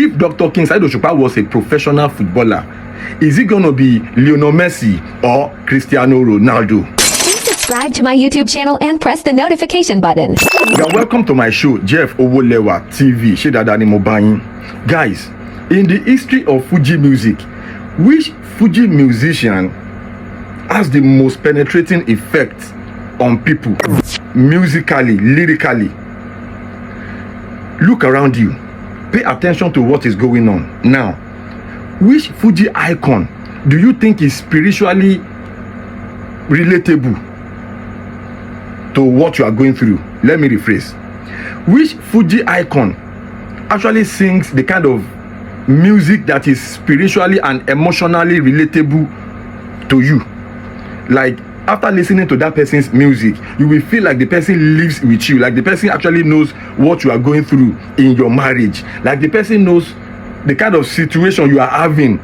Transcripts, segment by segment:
If Dr. King Saheed Osupa was a professional footballer, is he going to be Lionel Messi or Cristiano Ronaldo? Please subscribe to my YouTube channel and press the notification button. You are welcome to my show, Jeff Owolewa TV. Shedadani Mobayin. Guys, in the history of Fuji music, which Fuji musician has the most penetrating effect on people musically, lyrically? Look around you. Pay attention to what is going on now. Which Fuji icon do you think is spiritually relatable to what you are going through? Let me rephrase. Which Fuji icon actually sings the kind of music that is spiritually and emotionally relatable to you? Like, after listening to that person's music, you will feel like the person lives with you, like the person actually knows what you are going through in your marriage, like the person knows the kind of situation you are having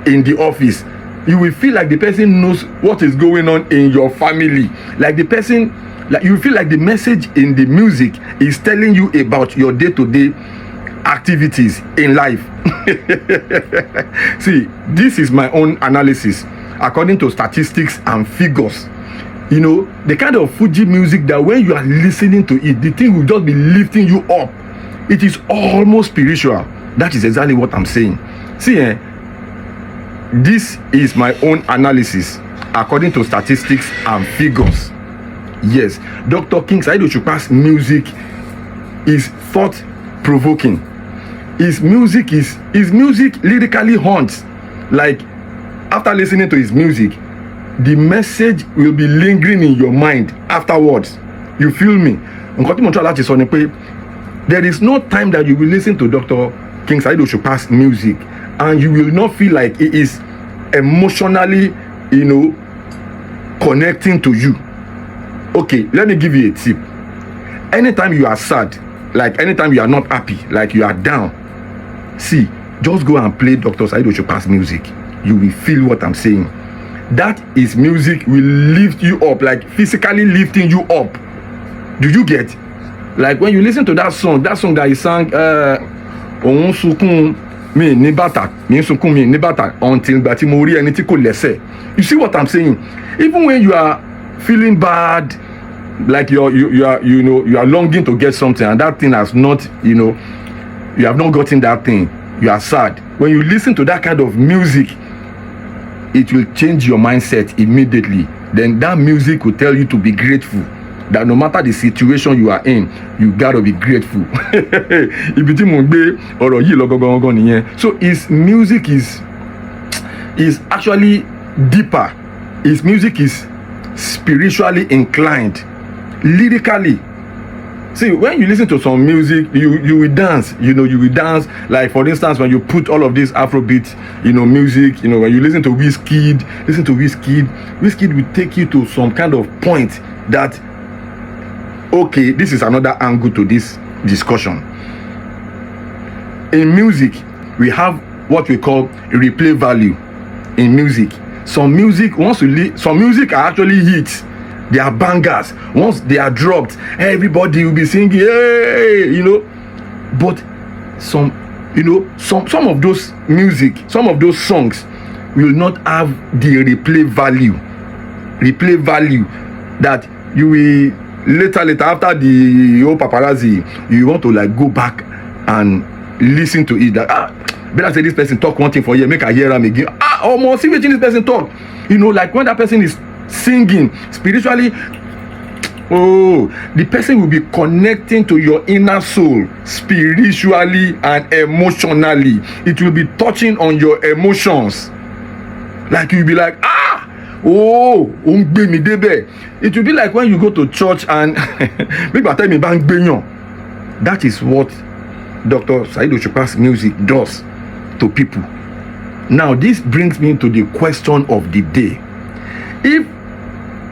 in the office. You will feel like the person knows what is going on in your family, like the person, like you feel like the message in the music is telling you about your day-to-day activities in life. See, this is my own analysis according to statistics and figures. You know, the kind of Fuji music that when you are listening to it, the thing will just be lifting you up. It is almost spiritual. That is exactly what I'm saying. See, this is my own analysis according to statistics and figures. Yes, Dr. King Saheed Osupa's music is thought-provoking. His music lyrically haunts. Like, after listening to his music, the message will be lingering in your mind afterwards. You feel me? There is no time that you will listen to Dr. King Saheed Osupa's music and you will not feel like it is emotionally, you know, connecting to you. Okay, let me give you a tip. Anytime you are sad, like anytime you are not happy, like you are down, see, just go and play Dr. Saheed Osupa's music. You will feel what I'm saying. That is music will lift you up, like physically lifting you up. Do you get? Like when you listen to that song that he sang, until you see what I'm saying? Even when you are feeling bad, like you are longing to get something and that thing has not, you know, you have not gotten that thing, you are sad. When you listen to that kind of music, it will change your mindset immediately. Then that music will tell you to be grateful, that no matter the situation you are in, you gotta be grateful. So his music is actually deeper. His music is spiritually inclined, lyrically. See, when you listen to some music, you will dance. You know, you will dance. Like, for instance, when you put all of this Afrobeat, you know, music, you know, when you listen to Wizkid will take you to some kind of point that, okay, this is another angle to this discussion. In music, we have what we call replay value. In music, some music are actually hits. They are bangers. Once they are dropped, everybody will be singing, hey, you know. But some of those music, some of those songs will not have the replay value that you will later after the whole paparazzi, you want to like go back and listen to it. That better say this person talk one thing for you, make I hear them again. Almost see what this person talk. You know, like when that person is singing spiritually, the person will be connecting to your inner soul spiritually and emotionally. It will be touching on your emotions. Like you'll be like, it will be like when you go to church and that is what Dr. Saheed Osupa's music does to people. Now this brings me to the question of the day. If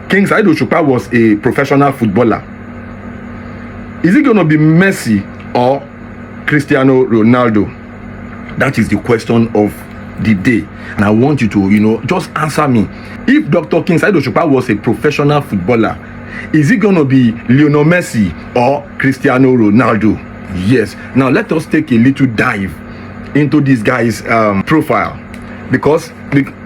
King Saheed Osupa was a professional footballer, is it going to be Messi or Cristiano Ronaldo? That is the question of the day. And I want you to, you know, just answer me. If Dr. King Saheed Osupa was a professional footballer, is it going to be Lionel Messi or Cristiano Ronaldo? Yes. Now let us take a little dive into this guy's profile, because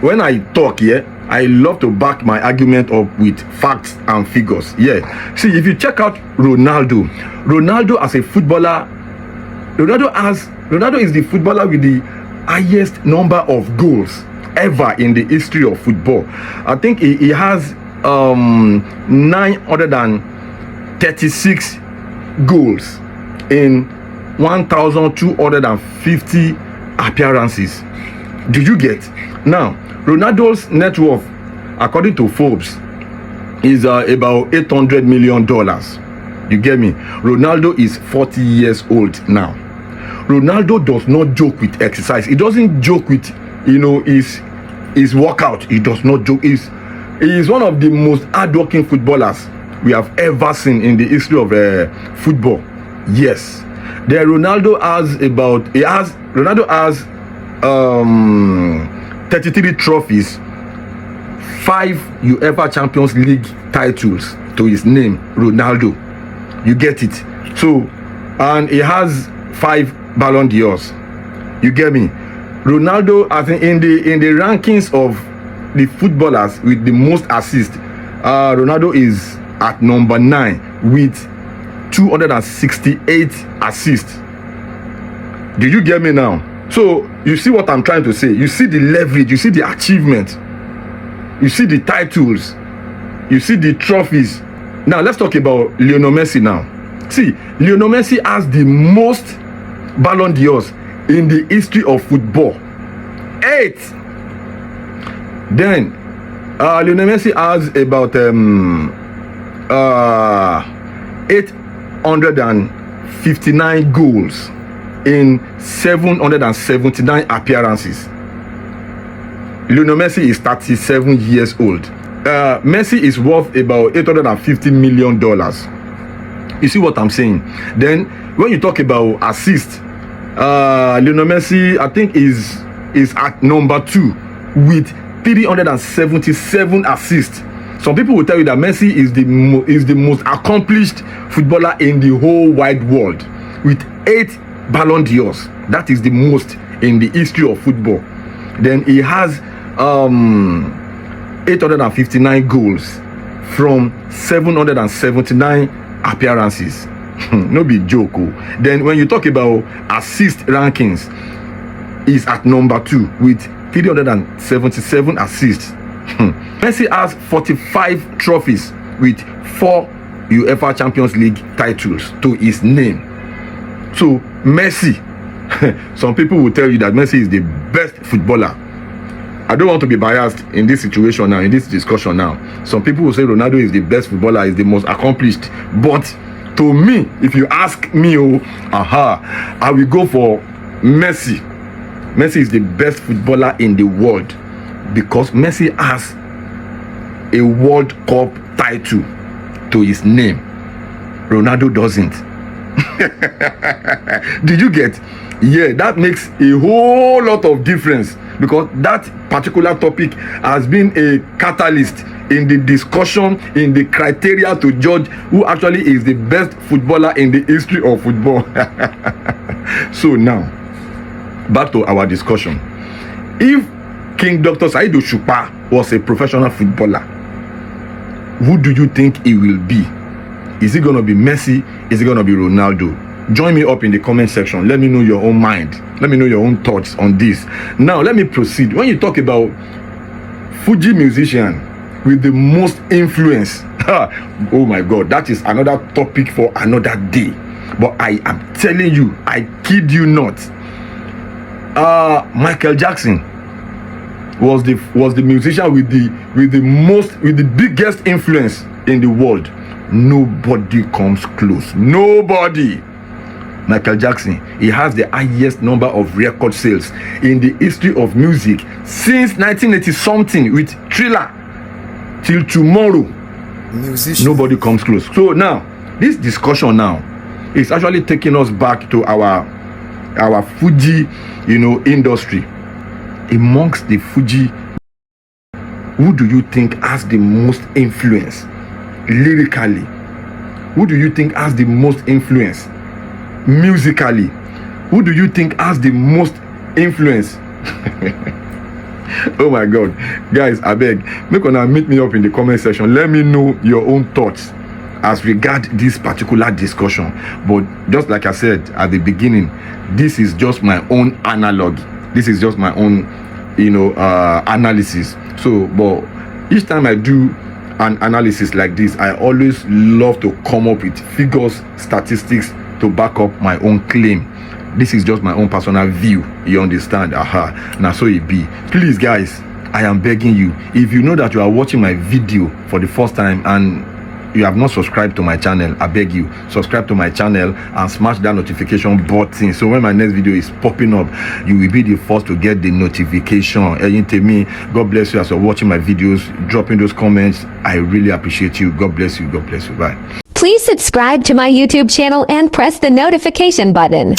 when I talk here, I love to back my argument up with facts and figures. Yeah. See, if you check out Ronaldo as a footballer, Ronaldo is the footballer with the highest number of goals ever in the history of football. I think he has 936 goals in 1,250 appearances. Do you get? Now, Ronaldo's net worth, according to Forbes, is about $800 million. You get me? Ronaldo is 40 years old now. Ronaldo does not joke with exercise. He doesn't joke with, his workout. He does not joke. He is one of the most hardworking footballers we have ever seen in the history of football. Yes. Then Ronaldo has 33 trophies, 5 UEFA Champions League titles to his name, Ronaldo. You get it? So, and he has 5 Ballon d'Ors. You get me? Ronaldo, I think in the rankings of the footballers with the most assists, Ronaldo is at number 9 with 268 assists. Do you get me now? So you see what I'm trying to say. You see the leverage, you see the achievement, you see the titles, you see the trophies. Now let's talk about Lionel Messi now. See, Lionel Messi has the most Ballon d'Ors in the history of football. 8. Then Lionel Messi has about 859 goals in 779 appearances. Lionel Messi is 37 years old. Messi is worth about $850 million. You see what I'm saying? Then when you talk about assists, Lionel Messi, I think is at number 2 with 377 assists. Some people will tell you that Messi is the most accomplished footballer in the whole wide world with 8 Ballon d'Ors. That is the most in the history of football. Then he has 859 goals from 779 appearances. No big joke. Then when you talk about assist rankings, he's at number 2 with 377 assists. Messi has 45 trophies with 4 UEFA Champions League titles to his name. So Messi, some people will tell you that Messi is the best footballer. I don't want to be biased in this situation now, in this discussion now. Some people will say Ronaldo is the best footballer, is the most accomplished. But to me, if you ask me, I will go for Messi. Messi is the best footballer in the world because Messi has a World Cup title to his name. Ronaldo doesn't. Did you get? Yeah, that makes a whole lot of difference because that particular topic has been a catalyst in the discussion, in the criteria to judge who actually is the best footballer in the history of football. So now, back to our discussion. If King Dr. Saheed Osupa was a professional footballer, who do you think he will be? Is it going to be Messi? Is it going to be Ronaldo? Join me up in the comment section. Let me know your own mind. Let me know your own thoughts on this. Now, let me proceed. When you talk about Fuji musician with the most influence, oh my God, that is another topic for another day. But I am telling you, I kid you not. Michael Jackson was the musician with the biggest influence in the world. Nobody comes close. Nobody. Michael Jackson, he has the highest number of record sales in the history of music since 1980 something with Thriller till tomorrow. Musician. Nobody comes close. So now this discussion now is actually taking us back to our Fuji, industry. Amongst the Fuji, who do you think has the most influence lyrically? Who do you think has the most influence musically? Who do you think has the most influence. Oh my God, guys, I beg, make una meet me up in the comment section. Let me know your own thoughts as regard this particular discussion. But just like I said at the beginning, this is just my own analog. This is just my own, analysis. So, but each time I do an analysis like this, I always love to come up with figures, statistics to back up my own claim. This is just my own personal view. You understand? Now so it be. Please, guys, I am begging you, if you know that you are watching my video for the first time and you have not subscribed to my channel, I beg you, subscribe to my channel and smash that notification button, so when my next video is popping up, you will be the first to get the notification. God bless you as you're watching my videos, dropping those comments. I really appreciate you. God bless you. God bless you. Bye. Please subscribe to my YouTube channel and press the notification button.